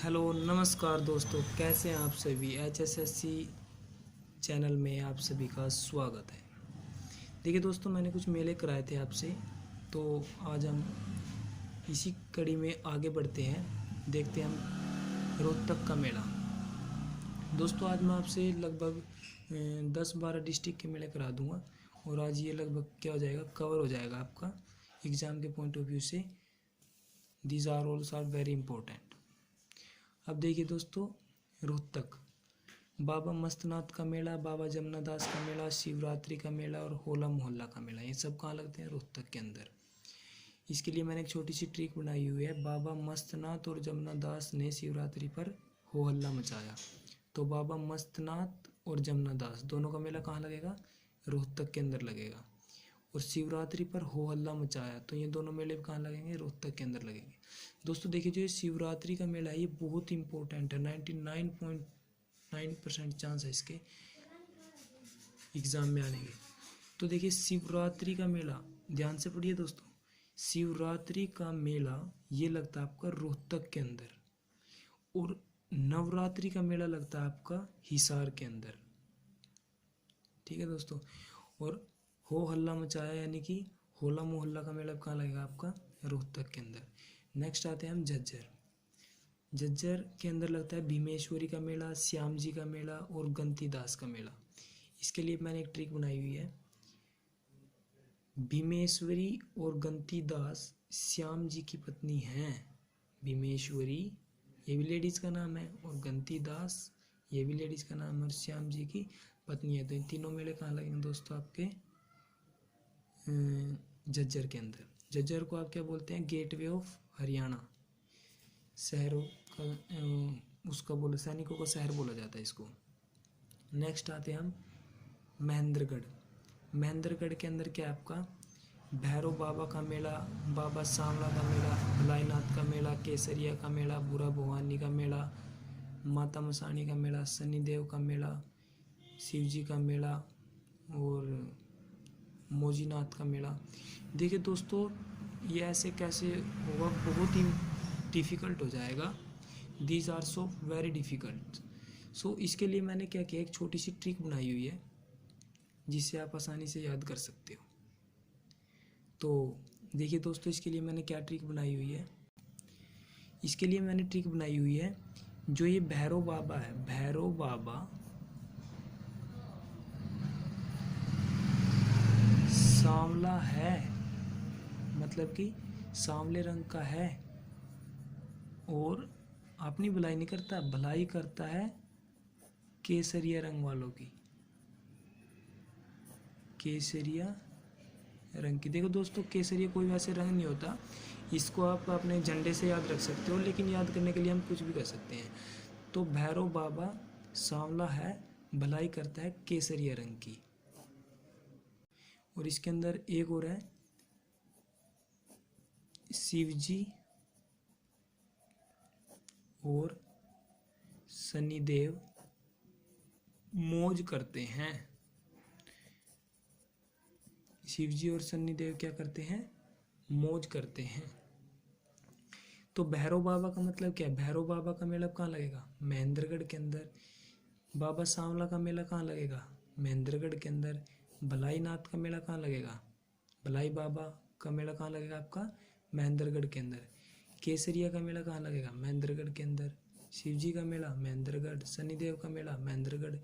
Hello नमस्कार दोस्तों, कैसे हैं आप सभी। HSSC चैनल में आप सभी का स्वागत है। देखिए दोस्तों, मैंने कुछ मेले कराए थे आपसे, तो आज हम इसी कड़ी में आगे बढ़ते हैं। देखते हैं हम रोहतक का मेला। दोस्तों आज मैं आपसे लगभग 10-12 डिस्ट्रिक्ट के मेले करा दूंगा और आज ये लगभग क्या हो जाएगा, कवर हो जाएगा आपका एग्ज़ाम के पॉइंट ऑफ व्यू से। These are also are very important. अब देखिए दोस्तों, रोहतक बाबा मस्तनाथ का मेला, बाबा जमनादास का मेला, शिवरात्रि का मेला और होला मोहल्ला का मेला, ये सब कहाँ लगते हैं? रोहतक के अंदर। इसके लिए मैंने एक छोटी सी ट्रिक बनाई हुई है। बाबा मस्तनाथ और जमनादास ने शिवरात्रि पर हो हल्ला मचाया, तो बाबा मस्तनाथ और जमनादास दोनों का मेला कहाँ लगेगा? रोहतक के अंदर लगेगा। और शिवरात्रि पर हो हल्ला मचाया, तो ये दोनों मेले कहाँ लगेंगे? रोहतक के अंदर लगेंगे। दोस्तों देखिए, जो ये शिवरात्रि का मेला है ये बहुत इंपॉर्टेंट है। 99.9% चांस है इसके एग्जाम में आने के। तो देखिए, शिवरात्रि का मेला ध्यान से पढ़िए दोस्तों। शिवरात्रि का मेला ये लगता है आपका रोहतक के अंदर, और नवरात्रि का मेला लगता है आपका हिसार के अंदर। ठीक है दोस्तों। और हो हल्ला मचाया यानी कि होला मोहल्ला का मेला कहाँ लगेगा? आपका रोहतक के अंदर। नेक्स्ट आते हैं हम झज्जर। झज्जर के अंदर लगता है भीमेश्वरी का मेला, श्याम जी का मेला और गंती दास का मेला। इसके लिए मैंने एक ट्रिक बनाई हुई है। भीमेश्वरी और गंती दास श्याम जी की पत्नी हैं। भीमेश्वरी ये भी लेडीज का नाम है, और गंती दास ये भी लेडीज का नाम है, और श्याम जी की पत्नी है। तो इन तीनों मेले कहाँ लगेंगे दोस्तों? आपके झज्जर के अंदर। झज्जर को आप क्या बोलते हैं? गेटवे ऑफ हरियाणा, शहरों का उसका बोला, सैनिकों का शहर बोला जाता है इसको। नेक्स्ट आते हैं हम महेंद्रगढ़। महेंद्रगढ़ के अंदर क्या है आपका? भैरव बाबा का मेला, बाबा सांवला का मेला, भलाईनाथ का मेला, केसरिया का मेला, बुरा भवानी का मेला, माता मसाणी का मेला, शनिदेव का मेला, शिवजी का मेला और मोजीनाथ का मेला। देखिए दोस्तों, ये ऐसे कैसे होगा? बहुत ही डिफ़िकल्ट हो जाएगा। These are so very difficult. So इसके लिए मैंने क्या किया, एक छोटी सी ट्रिक बनाई हुई है जिससे आप आसानी से याद कर सकते हो। तो देखिए दोस्तों, इसके लिए मैंने क्या ट्रिक बनाई हुई है। इसके लिए मैंने ट्रिक बनाई हुई है, जो ये भैरव बाबा है, भैरव बाबा सांवला है, मतलब कि सांवले रंग का है, और अपनी भलाई नहीं करता, भलाई करता है केसरिया रंग वालों की, केसरिया रंग की। देखो दोस्तों, केसरिया कोई वैसे रंग नहीं होता, इसको आप अपने झंडे से याद रख सकते हो, लेकिन याद करने के लिए हम कुछ भी कर सकते हैं। तो भैरव बाबा सांवला है, भलाई करता है केसरिया रंग की। और इसके अंदर एक और है, शिवजी और शनिदेव मौज करते हैं। शिवजी और शनिदेव क्या करते हैं? मौज करते हैं। तो भैरव बाबा का मतलब क्या है? भैरव बाबा का मेला कहाँ लगेगा? महेंद्रगढ़ के अंदर। बाबा सांवला का मेला कहाँ लगेगा? महेंद्रगढ़ के अंदर। भलाई नाथ का मेला कहाँ लगेगा? भलाई बाबा का मेला कहाँ लगेगा आपका? महेंद्रगढ़ के अंदर। केसरिया का मेला कहाँ लगेगा? महेंद्रगढ़ के अंदर। शिवजी का मेला महेंद्रगढ़, शनिदेव का मेला महेंद्रगढ़।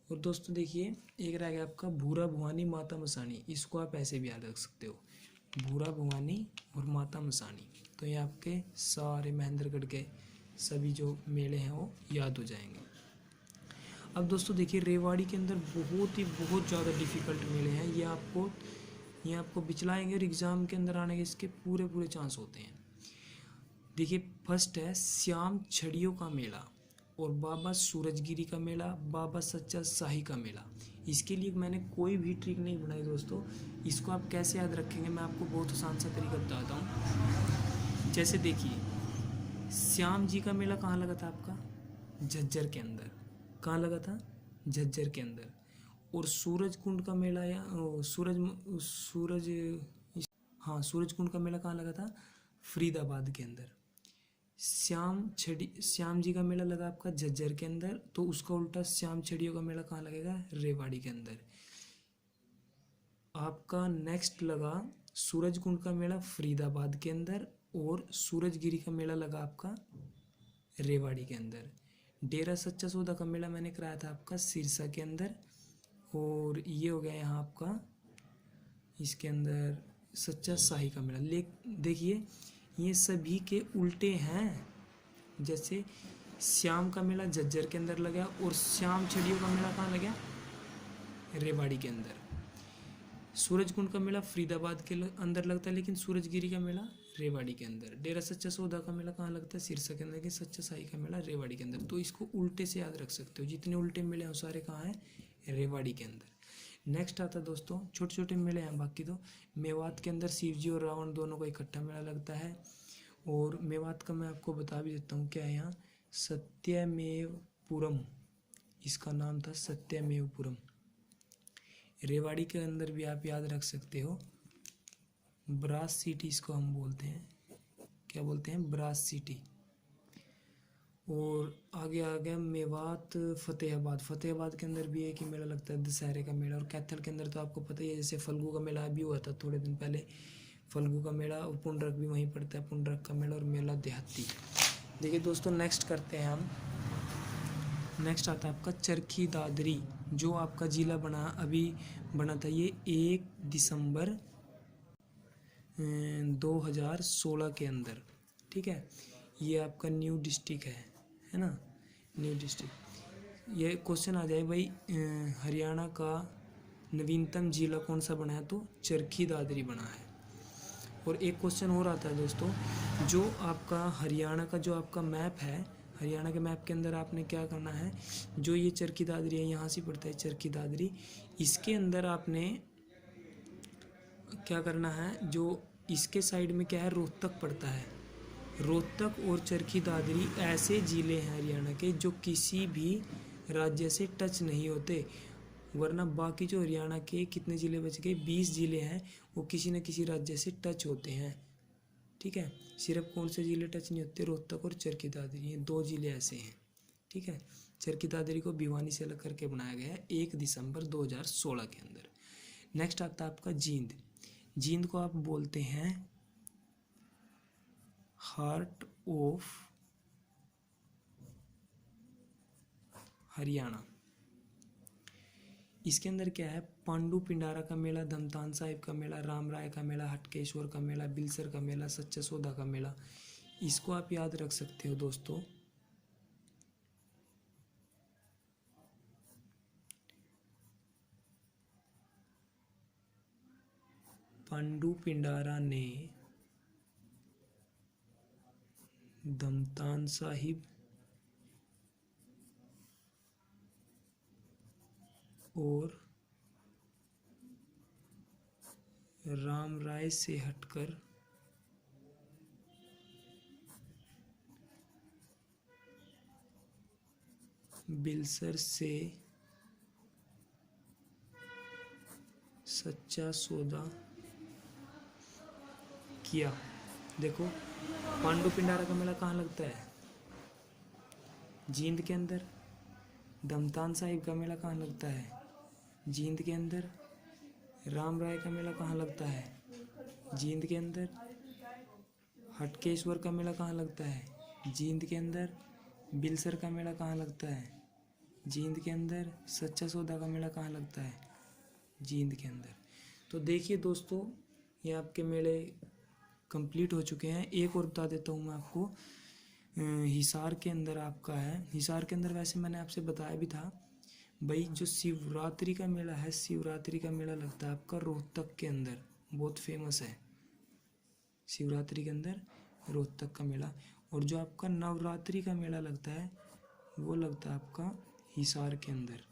और दोस्तों देखिए, एक रह गया आपका भूरा भवानी माता मसाणी। इसको आप ऐसे भी याद रख सकते हो, भूरा भवानी और माता मसाणी। तो ये आपके सारे महेंद्रगढ़ के सभी जो मेले हैं वो याद हो जाएंगे। अब दोस्तों देखिए, रेवाड़ी के अंदर बहुत ज़्यादा डिफ़िकल्ट मेले हैं। ये आपको बिचलाएंगे और एग्ज़ाम के अंदर आने के इसके पूरे चांस होते हैं। देखिए, फर्स्ट है श्याम छड़ियों का मेला और बाबा सूरजगिरी का मेला, बाबा सच्चा शाही का मेला। इसके लिए मैंने कोई भी ट्रिक नहीं बनाई दोस्तों। इसको आप कैसे याद रखेंगे, मैं आपको बहुत आसान सा तरीका बताता हूँ। जैसे देखिए, श्याम जी का मेला कहाँ लगा था आपका? झज्जर के अंदर। कहाँ लगा था? झज्जर के अंदर। और सूरज कुंड का मेला या सूरज कुंड का मेला कहाँ लगा था? फरीदाबाद के अंदर। श्याम जी का मेला लगा आपका झज्जर के अंदर, तो उसका उल्टा श्याम छड़ियों का मेला कहाँ लगेगा? रेवाड़ी के अंदर। आपका नेक्स्ट लगा सूरजकुंड का मेला फरीदाबाद के अंदर, और सूरजगिरी का मेला लगा आपका रेवाड़ी के अंदर। डेरा सच्चा सौदा का मेला मैंने कराया था आपका सिरसा के अंदर, और ये हो गया यहाँ आपका इसके अंदर सच्चा शाही का मेला। देखिए ये सभी के उल्टे हैं। जैसे श्याम का मेला झज्जर के अंदर लगा, और श्याम छड़ियों का मेला कहाँ लगा? रेवाड़ी के अंदर। सूरजकुंड का मेला फरीदाबाद के अंदर लगता है, लेकिन सूरजगिरी का मेला रेवाड़ी के अंदर। डेरा सच्चा सौदा का मेला कहाँ लगता है? सिरसा के अंदर, लेकिन सच्चा शाही का मेला रेवाड़ी के अंदर। तो इसको उल्टे से याद रख सकते हो, जितने उल्टे मेले हैं सारे कहाँ हैं? रेवाड़ी के अंदर। नेक्स्ट आता है दोस्तों, छोटे छोटे मेले हैं बाकी तो। मेवात के अंदर शिवजी और रावण दोनों का इकट्ठा मेला लगता है, और मेवात का मैं आपको बता भी देता हूँ क्या है यहाँ, सत्यमेवपुरम इसका नाम था, सत्यमेवपुरम। रेवाड़ी के अंदर भी आप याद रख सकते हो, ब्रास सिटी इसको हम बोलते हैं, क्या बोलते हैं? Brass city. और आगे आ गया मेवात फतेहाबाद के अंदर भी एक ही मेला लगता है, दशहरे का मेला। और कैथल के अंदर तो आपको पता ही है, जैसे फल्गु का मेला अभी हुआ था थोड़े दिन पहले, फल्गु का मेला, और पुंडरक भी वहीं पड़ता है, पुंडरक का मेला और मेला देहाती। देखिए दोस्तों नेक्स्ट करते हैं हम। नेक्स्ट आता है आपका चरखी दादरी, जो आपका जिला अभी बना था, ये 1 दिसंबर 2016 के अंदर, ठीक है। ये आपका न्यू डिस्ट्रिक्ट है ना, न्यू डिस्ट्रिक्ट। ये क्वेश्चन आ जाए भाई, हरियाणा का नवीनतम जिला कौन सा बना है? तो चरखी दादरी बना है। और एक क्वेश्चन और आता है दोस्तों, जो आपका हरियाणा का जो आपका मैप है, हरियाणा के मैप के अंदर आपने क्या करना है, जो ये चरखी दादरी है, यहाँ से पड़ता है चरखी दादरी, इसके अंदर आपने क्या करना है, जो इसके साइड में क्या है, रोहतक पड़ता है। रोहतक और चरखी दादरी ऐसे ज़िले हैं हरियाणा के जो किसी भी राज्य से टच नहीं होते, वरना बाकी जो हरियाणा के कितने ज़िले बच गए, 20 ज़िले हैं, वो किसी न किसी राज्य से टच होते हैं, ठीक है। सिर्फ कौन से ज़िले टच नहीं होते? रोहतक और चरखी दादरी, ये 2 ज़िले ऐसे हैं, ठीक है। चरखी दादरी को भिवानी से अलग करके बनाया गया है 1 दिसंबर 2016 के अंदर। नेक्स्ट आता है आपका जींद। जींद को आप बोलते हैं हार्ट ऑफ हरियाणा। इसके अंदर क्या है, पांडु पिंडारा का मेला, धमतान साहिब का मेला, राम राय का मेला, हटकेश्वर का मेला, बिलसर का मेला, सच्चा सौदा का मेला। इसको आप याद रख सकते हो दोस्तों। पांडु पिंडारा ने धमतान साहिब और राम राय से हटकर बिलसर से सच्चा सौदा किया। देखो पांडु पिंडारा का मेला कहाँ लगता है? जींद के अंदर। धमतान साहिब का मेला कहाँ लगता है? जींद के अंदर। राम राय का मेला कहाँ लगता है? जींद के अंदर। हटकेश्वर का मेला कहाँ लगता है? जींद के अंदर। बिलसर का मेला कहाँ लगता है? जींद के अंदर। सच्चा सौदा का मेला कहाँ लगता है? जींद के अंदर। तो देखिए दोस्तों, ये आपके मेले कंप्लीट हो चुके हैं। एक और बता देता हूँ मैं आपको, हिसार के अंदर आपका है। हिसार के अंदर वैसे मैंने आपसे बताया भी था भाई, जो शिवरात्रि का मेला है, शिवरात्रि का मेला लगता है आपका रोहतक के अंदर, बहुत फेमस है शिवरात्रि के अंदर रोहतक का मेला। और जो आपका नवरात्रि का मेला लगता है वो लगता है आपका हिसार के अंदर।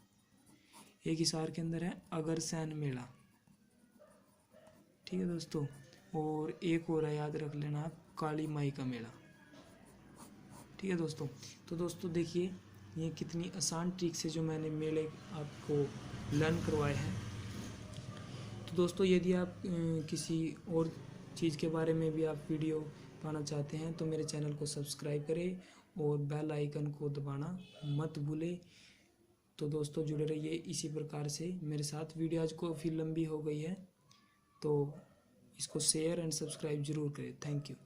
एक हिसार के अंदर है अगरसैन मेला, ठीक है दोस्तों। और एक और है, याद रख लेना आप, काली माई का मेला, ठीक है दोस्तों। तो दोस्तों देखिए ये कितनी आसान ट्रिक से जो मैंने मेले आपको लर्न करवाए हैं। तो दोस्तों यदि आप किसी और चीज़ के बारे में भी आप वीडियो पाना चाहते हैं तो मेरे चैनल को सब्सक्राइब करें और बेल आइकन को दबाना मत भूलें। तो दोस्तों जुड़े रहिए इसी प्रकार से मेरे साथ। वीडियो आज को फिर लंबी हो गई है तो इसको शेयर एंड सब्सक्राइब ज़रूर करें। Thank you.